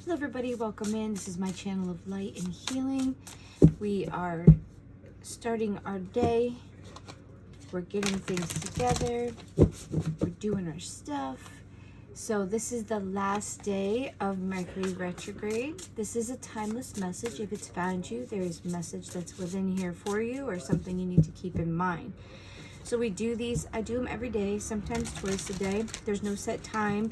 Hello everybody, welcome in. This is my channel of light and healing. We are starting our day. We're getting things together. We're doing our stuff. So this is the last day of Mercury retrograde. This is a timeless message. If it's found you, there is a message that's within here for you or something you need to keep in mind. So we do these, I do them every day, sometimes twice a day. There's no set time.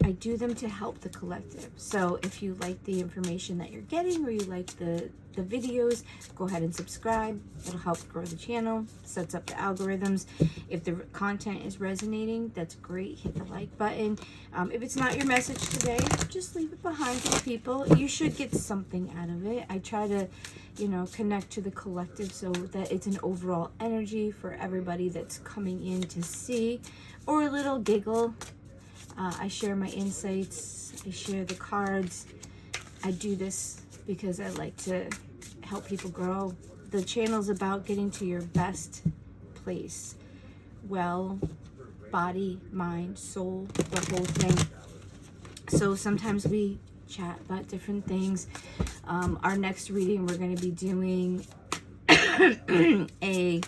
I do them to help the collective. So if you like the information that you're getting or you like the videos, go ahead and subscribe. It'll help grow the channel, sets up the algorithms. If the content is resonating, that's great. Hit the like button. If it's not your message today, just leave it behind for people. You should get something out of it. I try to, connect to the collective so that it's an overall energy for everybody that's coming in to see, or a little giggle. I share my insights, I share the cards. I do this because I like to help people grow. The channel's about getting to your best place. Well, body, mind, soul, the whole thing. So sometimes we chat about different things. Our next reading, we're going to be doing a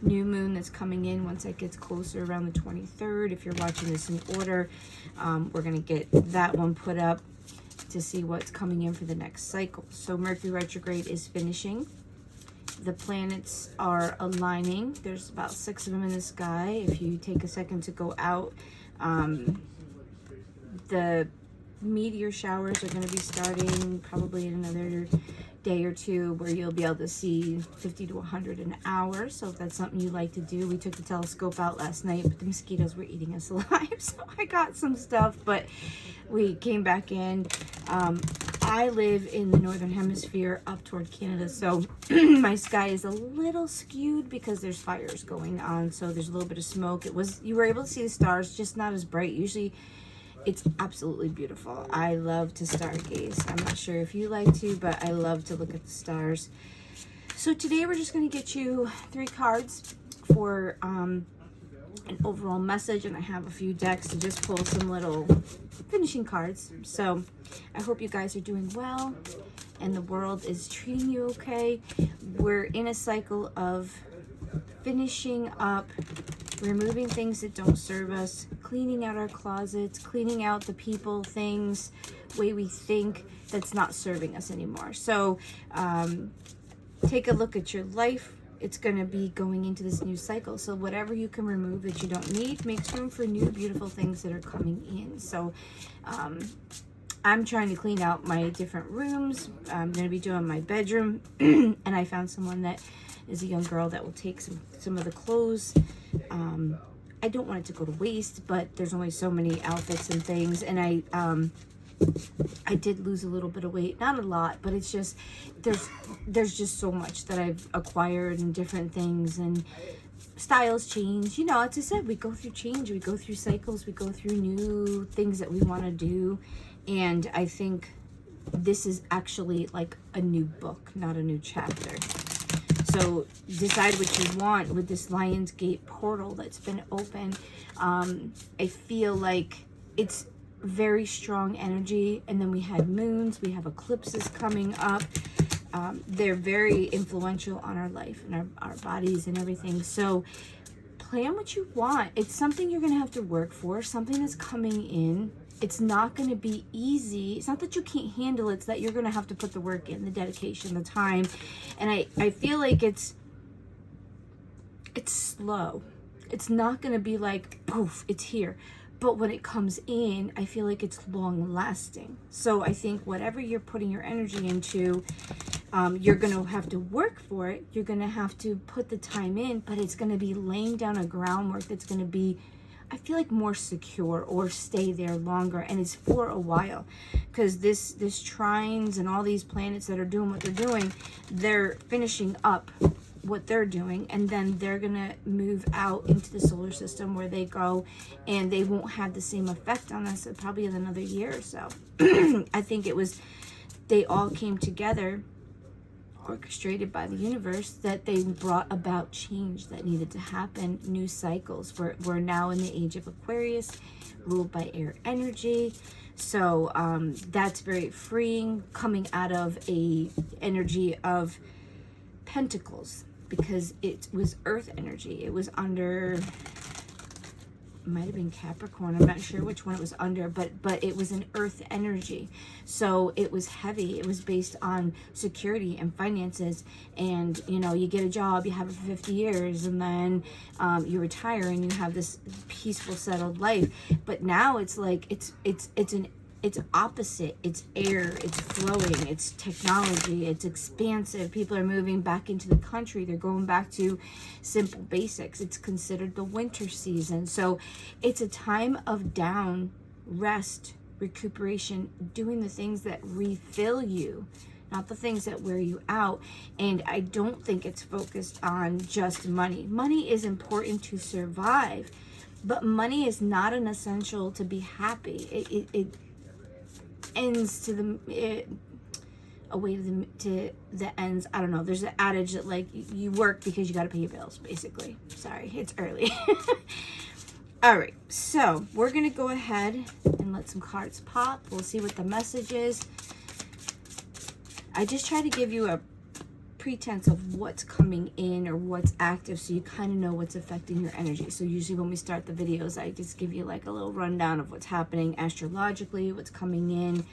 new moon that's coming in once it gets closer around the 23rd. If you're watching this in order, we're going to get that one put up to see what's coming in for the next cycle. So Mercury retrograde is finishing. The planets are aligning. There's about 6 of them in the sky. If you take a second to go out, the meteor showers are going to be starting probably in another day or two, where you'll be able to see 50 to 100 an hour. So if that's something you like to do, we took the telescope out last night, but the mosquitoes were eating us alive. So I got some stuff, but we came back in. I live in the northern hemisphere up toward Canada, so my sky is a little skewed because there's fires going on, so there's a little bit of smoke. You were able to see the stars, just not as bright. Usually it's absolutely beautiful. I love to stargaze. I'm not sure if you like to, but I love to look at the stars. So today we're just going to get you 3 cards for an overall message, and I have a few decks to just pull some little finishing cards. So I hope you guys are doing well and the world is treating you okay. We're in a cycle of finishing up, removing things that don't serve us, cleaning out our closets, cleaning out the people, things, way we think that's not serving us anymore. So take a look at your life. It's going to be going into this new cycle. So whatever you can remove that you don't need makes room for new beautiful things that are coming in. So I'm trying to clean out my different rooms. I'm going to be doing my bedroom. And I found someone that is a young girl that will take some of the clothes. I don't want it to go to waste, but there's only so many outfits and things. And I did lose a little bit of weight, not a lot, but it's just, there's just so much that I've acquired and different things, and styles change. As I said, we go through change, we go through cycles, we go through new things that we want to do. And I think this is actually like a new book, not a new chapter. So decide what you want with this Lionsgate portal that's been open. I feel like it's very strong energy. And then we had moons, we have eclipses coming up. They're very influential on our life and our bodies and everything. So plan what you want. It's something you're going to have to work for, something that's coming in. It's not going to be easy. It's not that you can't handle it. It's that you're going to have to put the work in, the dedication, the time. And I feel like it's slow. It's not going to be like, poof, it's here. But when it comes in, I feel like it's long lasting. So I think whatever you're putting your energy into, you're going to have to work for it. You're going to have to put the time in, but it's going to be laying down a groundwork that's going to be, I feel like, more secure, or stay there longer. And it's for a while, because this trines and all these planets that are doing what they're doing, they're finishing up what they're doing, and then they're gonna move out into the solar system where they go, and they won't have the same effect on us probably in another year or so. I think they all came together orchestrated by the universe, that they brought about change that needed to happen, new cycles. We're now in the age of Aquarius, ruled by air energy. So that's very freeing, coming out of a energy of Pentacles, because it was earth energy. It was under, might have been Capricorn, I'm not sure which one it was under, but it was an earth energy. So it was heavy. It was based on security and finances, and you know, you get a job, you have it for 50 years, and then you retire and you have this peaceful, settled life. But now it's like it's opposite. It's air, it's flowing, it's technology, it's expansive. People are moving back into the country. They're going back to simple basics. It's considered the winter season. So it's a time of down, rest, recuperation, doing the things that refill you, not the things that wear you out. And I don't think it's focused on just money. Money is important to survive, but money is not an essential to be happy. It ends to the away to the ends. I don't know, there's an adage that like you work because you got to pay your bills, basically. Sorry, it's early. All right, so we're gonna go ahead and let some cards pop. We'll see what the message is. I just try to give you a pretense of what's coming in or what's active, so you kind of know what's affecting your energy. So usually when we start the videos, I just give you like a little rundown of what's happening astrologically, what's coming in.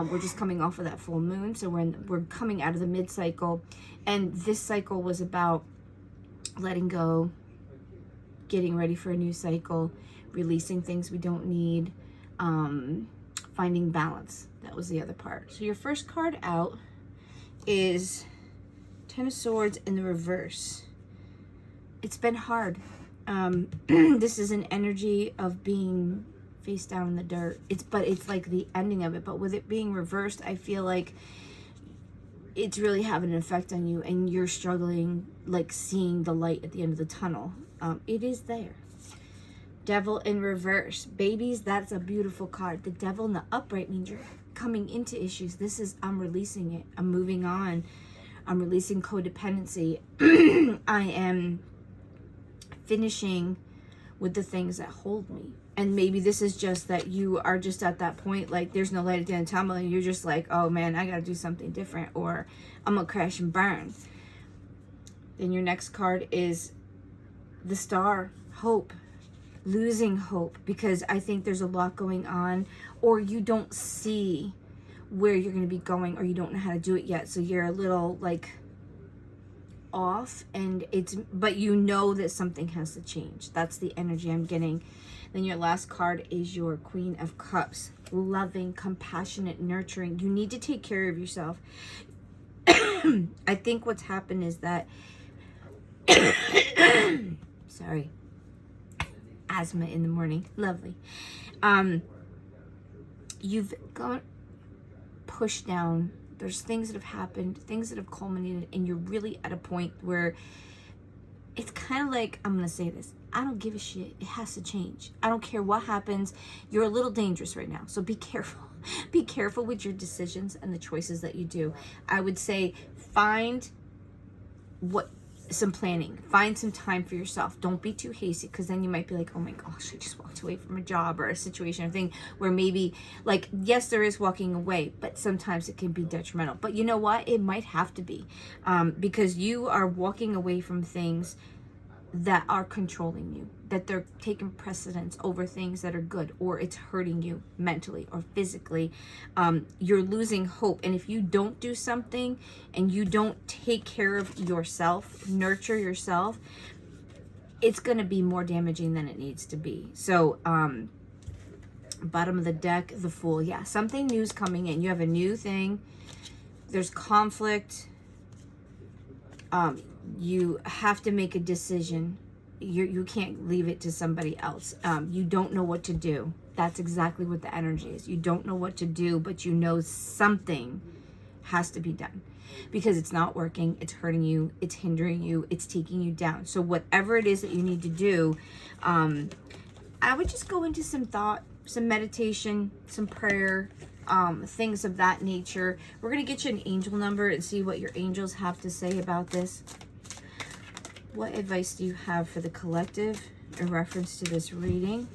We're just coming off of that full moon, so we're coming out of the mid-cycle, and this cycle was about letting go, getting ready for a new cycle, releasing things we don't need, finding balance. That was the other part. So your first card out is Ten of Swords in the reverse. It's been hard. This is an energy of being face down in the dirt. But it's like the ending of it. But with it being reversed, I feel like it's really having an effect on you, and you're struggling, like seeing the light at the end of the tunnel. It is there. Devil in reverse. Babies, that's a beautiful card. The Devil in the upright means you're coming into issues. This is, I'm releasing it. I'm moving on. I'm releasing codependency. I am finishing with the things that hold me. And maybe this is just that you are just at that point, like there's no light at the end of the tunnel, and you're just like, oh man, I gotta do something different, or I'm gonna crash and burn. Then your next card is the Star, hope. Losing hope, because I think there's a lot going on, or you don't see where you're going to be going, or you don't know how to do it yet, so you're a little like off, but you know that something has to change. That's the energy I'm getting. Then your last card is your Queen of Cups. Loving, compassionate, nurturing. You need to take care of yourself. I think what's happened is that sorry, asthma in the morning, lovely. You've got pushed down. There's things that have happened, things that have culminated, and you're really at a point where it's kind of like, I'm gonna say this, I don't give a shit. It has to change. I don't care what happens. You're a little dangerous right now, so be careful. Be careful with your decisions and the choices that you do. I would say find some planning. Find some time for yourself. Don't be too hasty, because then you might be like, oh my gosh, I just walked away from a job or a situation or thing where maybe, like, yes, there is walking away, but sometimes it can be detrimental. But you know what? It might have to be, because you are walking away from things that are controlling you, that they're taking precedence over things that are good, or it's hurting you mentally or physically. You're losing hope. And if you don't do something and you don't take care of yourself, nurture yourself, it's going to be more damaging than it needs to be. So, bottom of the deck, the Fool. Yeah, something new is coming in. You have a new thing. There's conflict. You have to make a decision. You can't leave it to somebody else. You don't know what to do. That's exactly what the energy is. You don't know what to do, but you know something has to be done, because it's not working. It's hurting you. It's hindering you. It's taking you down. So whatever it is that you need to do, I would just go into some thought, some meditation, some prayer, things of that nature. We're going to get you an angel number and see what your angels have to say about this. What advice do you have for the collective in reference to this reading?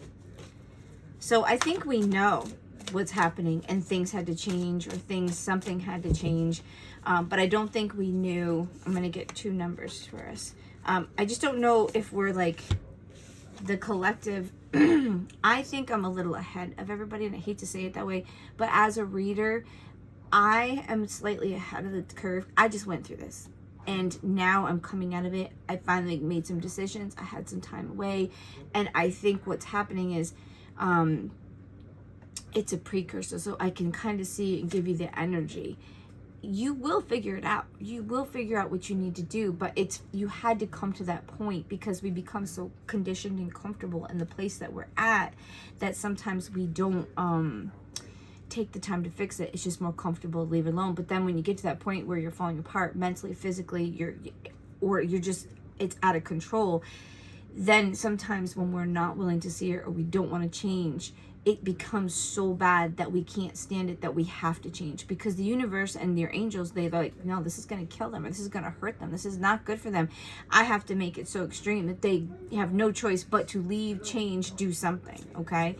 So I think we know what's happening and things had to change, or something had to change. But I don't think we knew. I'm going to get 2 numbers for us. I just don't know if we're like the collective. I think I'm a little ahead of everybody, and I hate to say it that way, but as a reader, I am slightly ahead of the curve. I just went through this, and now I'm coming out of it. I finally made some decisions. I had some time away, and I think what's happening is it's a precursor, so I can kind of see and give you the energy. You will figure it out. You will figure out what you need to do, but you had to come to that point because we become so conditioned and comfortable in the place that we're at that sometimes we don't take the time to fix it. It's just more comfortable to leave it alone. But then when you get to that point where you're falling apart mentally, physically, it's out of control, then sometimes when we're not willing to see it or we don't want to change, it becomes so bad that we can't stand it, that we have to change, because the universe and your angels, they're like, no, this is going to kill them, or this is going to hurt them, this is not good for them. I have to make it so extreme that they have no choice but to leave, change, do something. Okay,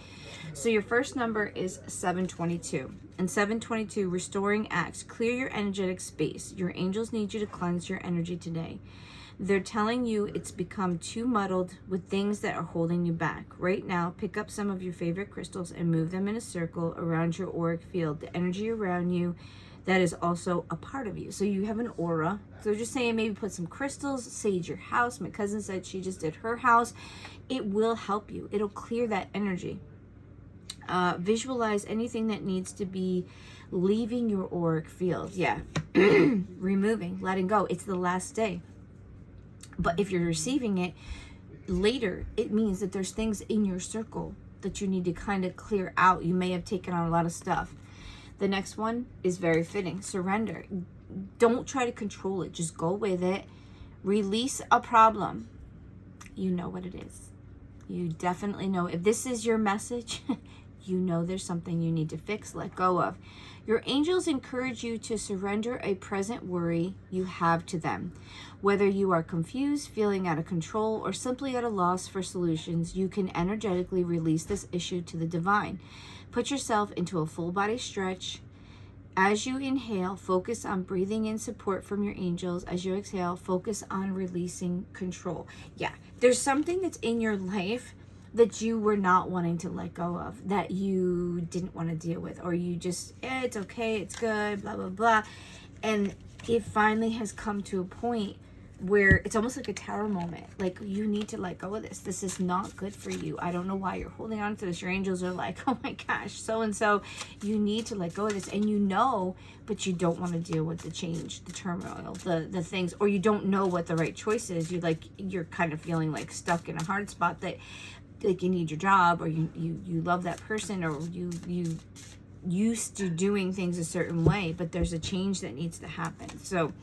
so your first number is 722, and 722, restoring acts. Clear your energetic space. Your angels need you to cleanse your energy today. They're telling you it's become too muddled with things that are holding you back. Right now, pick up some of your favorite crystals and move them in a circle around your auric field, the energy around you that is also a part of you. So you have an aura. So just saying, maybe put some crystals, sage your house. My cousin said she just did her house. It will help you. It'll clear that energy. Visualize anything that needs to be leaving your auric field. Yeah. Removing, letting go. It's the last day. But if you're receiving it later, it means that there's things in your circle that you need to kind of clear out. You may have taken on a lot of stuff. The next one is very fitting. Surrender. Don't try to control it. Just go with it. Release a problem. You know what it is. You definitely know. If this is your message, you know there's something you need to fix, let go of. Your angels encourage you to surrender a present worry you have to them. Whether you are confused, feeling out of control, or simply at a loss for solutions, you can energetically release this issue to the divine. Put yourself into a full body stretch. As you inhale, focus on breathing in support from your angels. As you exhale, focus on releasing control. Yeah, there's something that's in your life that you were not wanting to let go of, that you didn't want to deal with, or you just, it's okay, it's good, blah, blah, blah. And it finally has come to a point where it's almost like a tower moment. Like, you need to let go of this. This is not good for you. I don't know why you're holding on to this. Your angels are like, oh my gosh, so-and-so, you need to let go of this. And you know, but you don't want to deal with the change, the turmoil, the things, or you don't know what the right choice is. You're kind of feeling like stuck in a hard spot, that like you need your job, or you love that person, or you used to doing things a certain way, but there's a change that needs to happen. So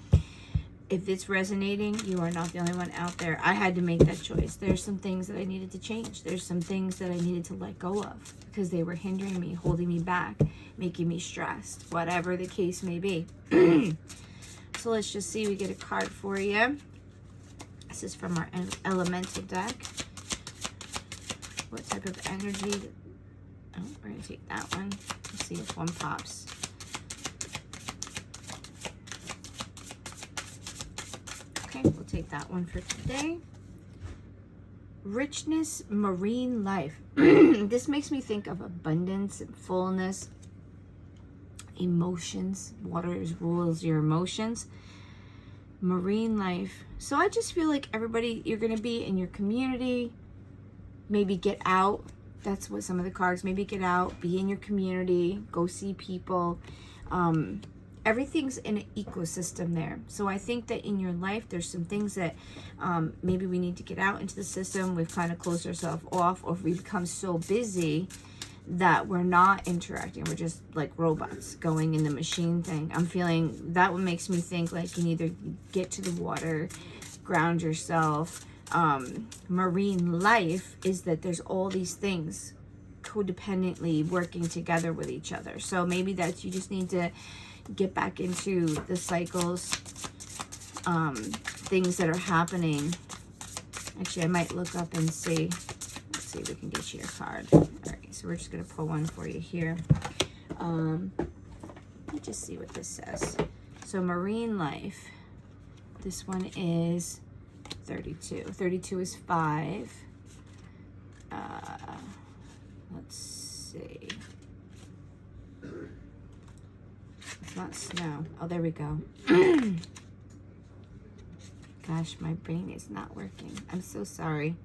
if it's resonating, you are not the only one out there. I had to make that choice. There's some things that I needed to change. There's some things that I needed to let go of because they were hindering me, holding me back, making me stressed, whatever the case may be. So let's just see. We get a card for you. This is from our elemental deck. What type of energy? Oh, we're going to take that one. Let's see if one pops. Okay, we'll take that one for today. Richness, marine life. This makes me think of abundance and fullness. Emotions. Water rules your emotions. Marine life. So I just feel like everybody, you're going to be in your community. Maybe get out. That's what some of the cards, maybe get out, be in your community, go see people. Everything's in an ecosystem there. So I think that in your life, there's some things that maybe we need to get out into the system. We've kind of closed ourselves off, or we become so busy that we're not interacting. We're just like robots going in the machine thing. I'm feeling that what makes me think like you need to get to the water, ground yourself. Marine life is that there's all these things codependently working together with each other. So maybe that's, you just need to get back into the cycles, things that are happening. Actually, I might look up and see. Let's see if we can get you your card. All right, so we're just going to pull one for you here. Let me just see what this says. So marine life. This one is 32. 32 is 5. Let's see. It's not snow. Oh, there we go. Gosh, my brain is not working. I'm so sorry.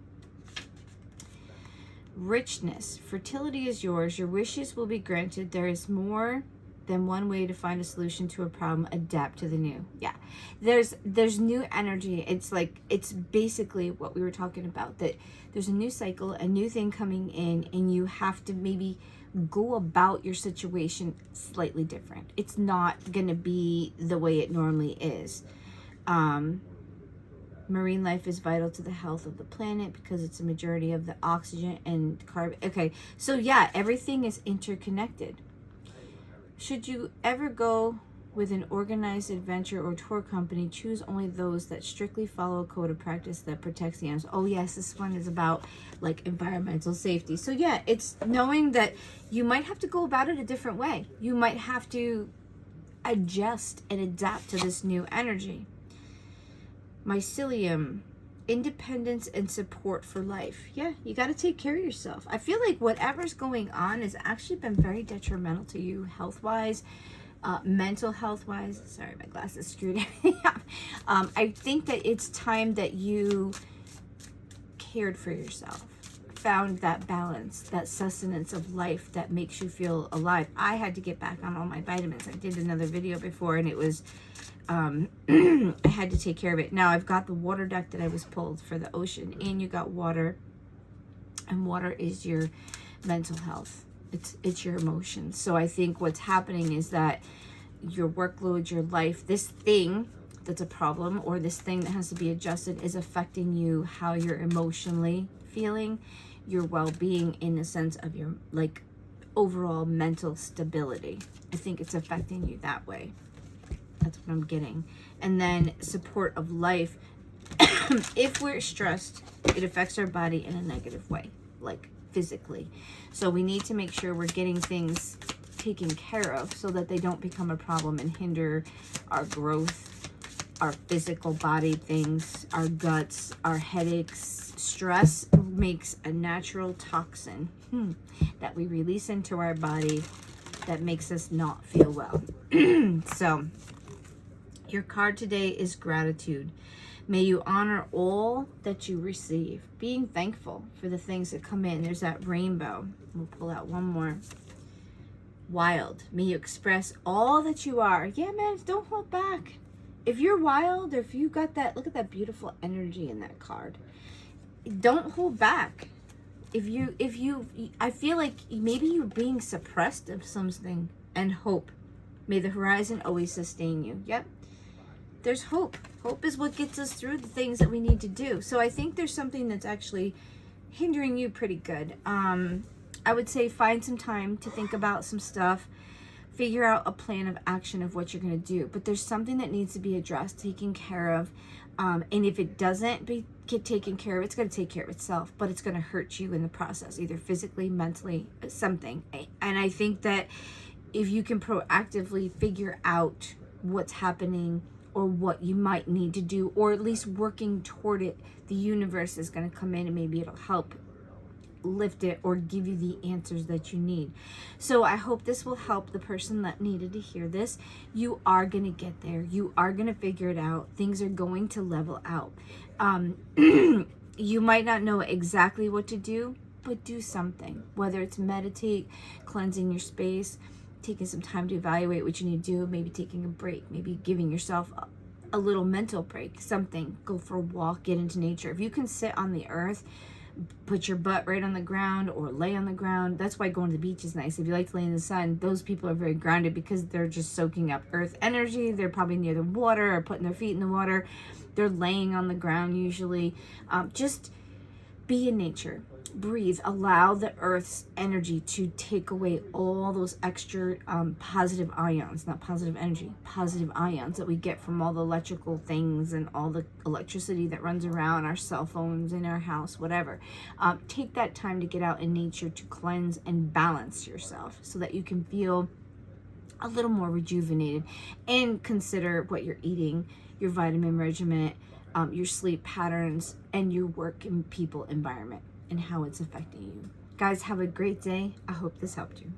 Richness. Fertility is yours. Your wishes will be granted. There is more than one way to find a solution to a problem. Adapt to the new. Yeah. There's new energy. It's like, it's basically what we were talking about, that there's a new cycle, a new thing coming in, and you have to maybe go about your situation slightly different. It's not going to be the way it normally is. Marine life is vital to the health of the planet because it's a majority of the oxygen and carbon. Okay, so yeah, everything is interconnected. Should you ever go with an organized adventure or tour company, choose only those that strictly follow a code of practice that protects the animals. Oh yes, this one is about like environmental safety. So yeah, it's knowing that you might have to go about it a different way. You might have to adjust and adapt to this new energy. Mycelium, independence and support for life. Yeah, you got to take care of yourself. I feel like whatever's going on has actually been very detrimental to you health-wise, mental health-wise. Sorry, my glasses screwed everything up. I think that it's time that you cared for yourself, found that balance, that sustenance of life that makes you feel alive. I had to get back on all my vitamins. I did another video before, and it was I had to take care of it. Now I've got the water duct that I was pulled for the ocean, and you got water, and water is your mental health. It's your emotions. So I think what's happening is that your workload, your life, this thing that's a problem, or this thing that has to be adjusted, is affecting you, how you're emotionally feeling, your well-being, in the sense of your like overall mental stability. I think it's affecting you that way. That's what I'm getting. And then support of life. If we're stressed, it affects our body in a negative way, like physically. So we need to make sure we're getting things taken care of so that they don't become a problem and hinder our growth, our physical body things, our guts, our headaches. Stress makes a natural toxin that we release into our body that makes us not feel well. So your card today is gratitude. May you honor all that you receive, being thankful for the things that come in. There's that rainbow. We'll pull out one more. Wild. May you express all that you are. Yeah, man, don't hold back. If you're wild, or if you got that, look at that beautiful energy in that card. Don't hold back. I feel like maybe you're being suppressed of something, and hope. May the horizon always sustain you. Yep. There's hope. Hope is what gets us through the things that we need to do. So I think there's something that's actually hindering you pretty good. I would say find some time to think about some stuff. Figure out a plan of action of what you're going to do. But there's something that needs to be addressed, taken care of. And if it doesn't get taken care of, it's going to take care of itself. But it's going to hurt you in the process, either physically, mentally, something. And I think that if you can proactively figure out what's happening, or what you might need to do, or at least working toward it, the universe is going to come in and maybe it'll help lift it or give you the answers that you need. So I hope this will help the person that needed to hear this. You are going to get there. You are going to figure it out. Things are going to level out. You might not know exactly what to do, but do something, whether it's meditate, cleansing your space, taking some time to evaluate what you need to do, maybe taking a break, maybe giving yourself a little mental break, something. Go for a walk, get into nature. If you can sit on the earth, put your butt right on the ground or lay on the ground. That's why going to the beach is nice. If you like to lay in the sun, those people are very grounded because they're just soaking up earth energy. They're probably near the water or putting their feet in the water. They're laying on the ground usually. Just be in nature. breathe, allow the earth's energy to take away all those extra positive ions, not positive energy, positive ions that we get from all the electrical things and all the electricity that runs around our cell phones in our house, whatever. Take that time to get out in nature to cleanse and balance yourself so that you can feel a little more rejuvenated, and consider what you're eating, your vitamin regimen, your sleep patterns, and your work and people environment and how it's affecting you. Guys, have a great day. I hope this helped you.